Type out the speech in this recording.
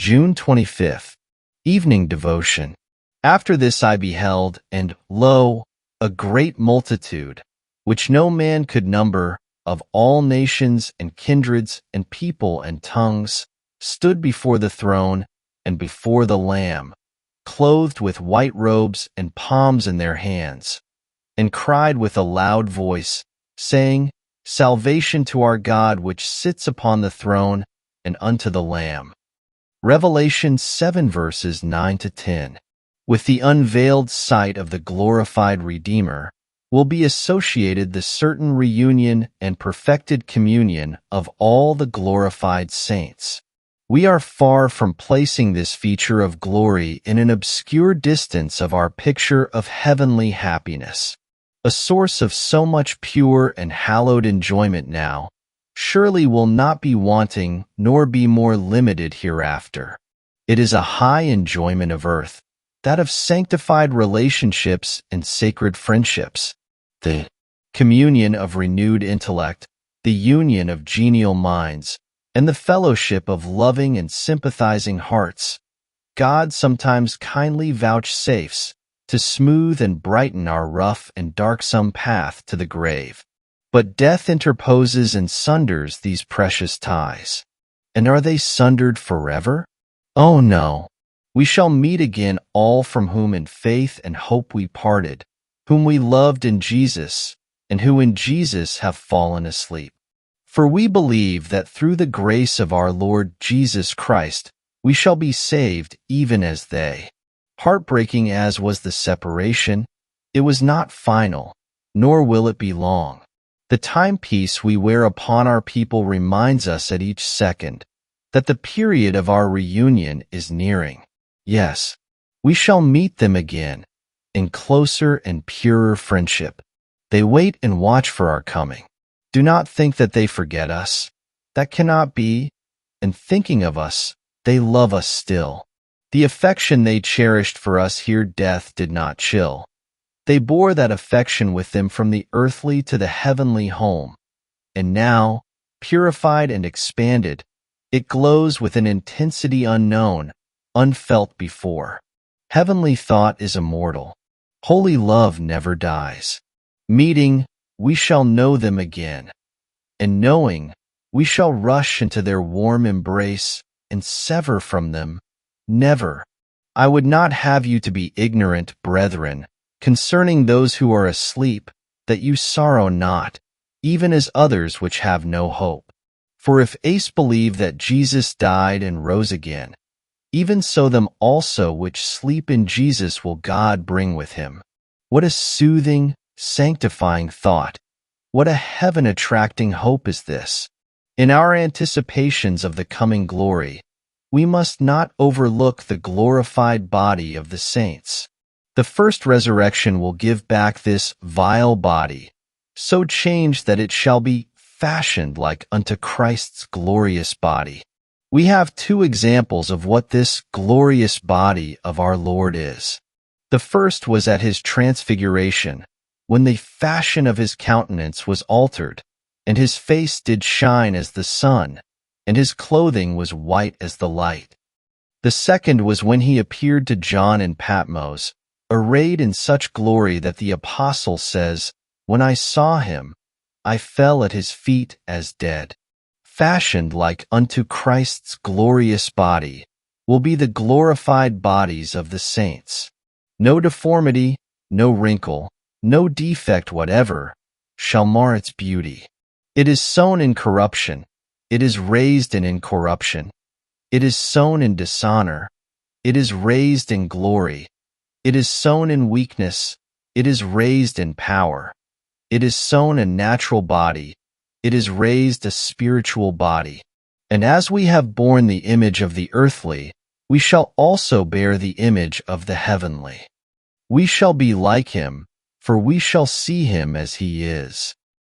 June 25th. Evening Devotion. After this I beheld, and lo, a great multitude, which no man could number, of all nations and kindreds and people and tongues, stood before the throne and before the Lamb, clothed with white robes and palms in their hands, and cried with a loud voice, saying, Salvation to our God which sits upon the throne and unto the Lamb. Revelation 7 verses 9 to 10. With the unveiled sight of the glorified Redeemer will be associated the certain reunion and perfected communion of all the glorified saints. We are far from placing this feature of glory in an obscure distance of our picture of heavenly happiness. A source of so much pure and hallowed enjoyment now, surely will not be wanting nor be more limited hereafter. It is a high enjoyment of earth, that of sanctified relationships and sacred friendships, the communion of renewed intellect, the union of genial minds, and the fellowship of loving and sympathizing hearts. God sometimes kindly vouchsafes to smooth and brighten our rough and darksome path to the grave. But death interposes and sunders these precious ties. And are they sundered forever? Oh no! We shall meet again all from whom in faith and hope we parted, whom we loved in Jesus, and who in Jesus have fallen asleep. For we believe that through the grace of our Lord Jesus Christ, we shall be saved even as they. Heartbreaking as was the separation, it was not final, nor will it be long. The timepiece we wear upon our people reminds us at each second that the period of our reunion is nearing. Yes, we shall meet them again in closer and purer friendship. They wait and watch for our coming. Do not think that they forget us. That cannot be. And thinking of us, they love us still. The affection they cherished for us here death did not chill. They bore that affection with them from the earthly to the heavenly home. And now, purified and expanded, it glows with an intensity unknown, unfelt before. Heavenly thought is immortal. Holy love never dies. Meeting, we shall know them again. And knowing, we shall rush into their warm embrace and sever from them, never. I would not have you to be ignorant, brethren, concerning those who are asleep, that you sorrow not, even as others which have no hope. For if Ace believe that Jesus died and rose again, even so them also which sleep in Jesus will God bring with him. What a soothing, sanctifying thought! What a heaven-attracting hope is this! In our anticipations of the coming glory, we must not overlook the glorified body of the saints. The first resurrection will give back this vile body, so changed that it shall be fashioned like unto Christ's glorious body. We have two examples of what this glorious body of our Lord is. The first was at his transfiguration, when the fashion of his countenance was altered, and his face did shine as the sun, and his clothing was white as the light. The second was when he appeared to John in Patmos, arrayed in such glory that the apostle says, When I saw him, I fell at his feet as dead. Fashioned like unto Christ's glorious body will be the glorified bodies of the saints. No deformity, no wrinkle, no defect whatever shall mar its beauty. It is sown in corruption. It is raised in incorruption. It is sown in dishonor. It is raised in glory. It is sown in weakness. It is raised in power. It is sown a natural body. It is raised a spiritual body. And as we have borne the image of the earthly, we shall also bear the image of the heavenly. We shall be like him, for we shall see him as he is.